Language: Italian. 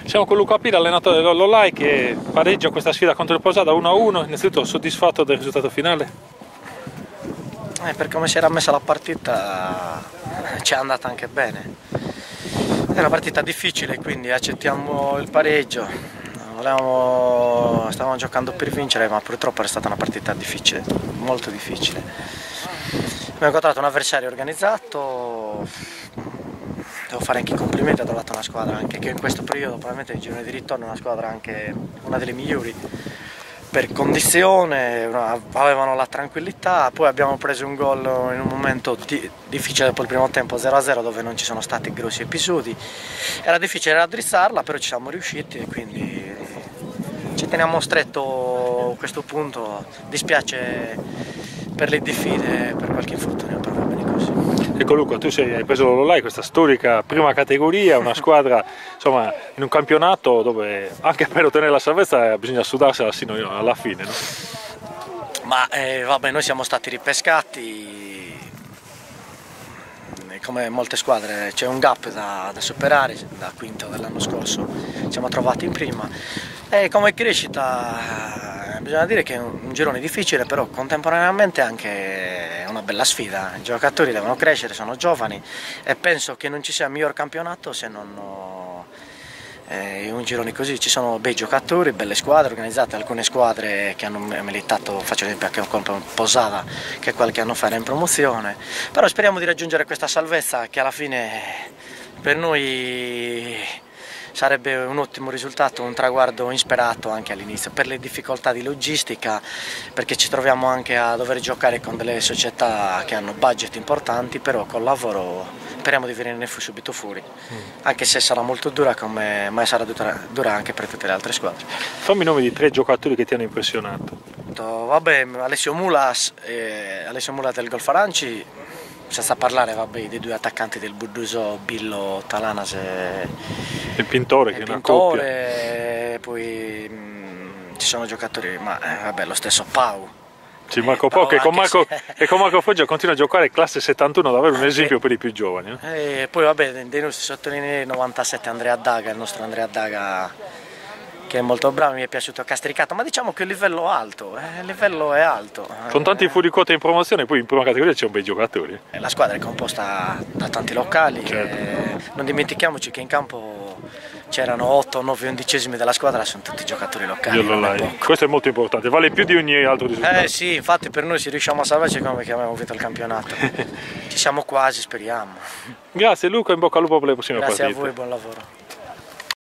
Siamo con Luca Pila, allenatore dell'Ollai, che pareggia questa sfida contro il Posada 1-1. Innanzitutto soddisfatto del risultato finale? Per come si era messa la partita ci è andata anche bene. È una partita difficile, quindi accettiamo il pareggio. Stavamo giocando per vincere, ma purtroppo è stata una partita difficile, molto difficile. Abbiamo incontrato un avversario organizzato. Devo fare anche i complimenti, ho trovato una squadra anche che in questo periodo, probabilmente il girone di ritorno, è una squadra anche una delle migliori per condizione, avevano la tranquillità. Poi abbiamo preso un gol in un momento difficile dopo il primo tempo, 0-0, dove non ci sono stati grossi episodi. Era difficile raddrizzarla, però ci siamo riusciti e quindi ci teniamo stretto a questo punto. Dispiace per le diffide, per qualche infortunio, però va bene così. Ecco Luca, tu hai preso l'Ollai, questa storica prima categoria, una squadra insomma in un campionato dove anche per ottenere la salvezza bisogna sudarsela sino alla fine, no? Ma vabbè, noi siamo stati ripescati, come molte squadre c'è un gap da superare, da quinto dell'anno scorso siamo trovati in prima. E come crescita bisogna dire che è un girone difficile, però contemporaneamente anche una bella sfida. I giocatori devono crescere, sono giovani e penso che non ci sia miglior campionato se non in un girone così. Ci sono bei giocatori, belle squadre organizzate, alcune squadre che hanno militato, faccio l'esempio anche con Posada che qualche anno fa era in promozione, però speriamo di raggiungere questa salvezza che alla fine per noi sarebbe un ottimo risultato, un traguardo insperato anche all'inizio, per le difficoltà di logistica, perché ci troviamo anche a dover giocare con delle società che hanno budget importanti, però col lavoro speriamo di venire subito fuori, anche se sarà molto dura, come mai sarà dura anche per tutte le altre squadre. Fammi i nomi di 3 giocatori che ti hanno impressionato. Vabbè, Alessio Mulas del Golf Aranci, senza parlare dei 2 attaccanti del Budduso, Billo Talanas Il Pintore, che è una coppia. Poi ci sono giocatori, ma vabbè, lo stesso Pau. Sì, Marco Pau, che con Marco Foggia continua a giocare classe 71, davvero un esempio per i più giovani. E poi vabbè, dei nostri sottolineare 97 Andrea Daga, il nostro Andrea Daga, che è molto bravo, mi è piaciuto Castricato, ma diciamo che il livello è alto, Con tanti fuoriquota in promozione, poi in prima categoria c'è un bei giocatori. La squadra è composta da tanti locali, certo. Non dimentichiamoci che in campo c'erano 8, 9 undicesimi della squadra, sono tutti giocatori locali. Questo è molto importante, vale più di ogni altro risultato. Sì, infatti per noi se riusciamo a salvarci è come che abbiamo vinto il campionato. Ci siamo quasi, speriamo. Grazie Luca, in bocca al lupo per le prossime partite. Grazie a voi, buon lavoro.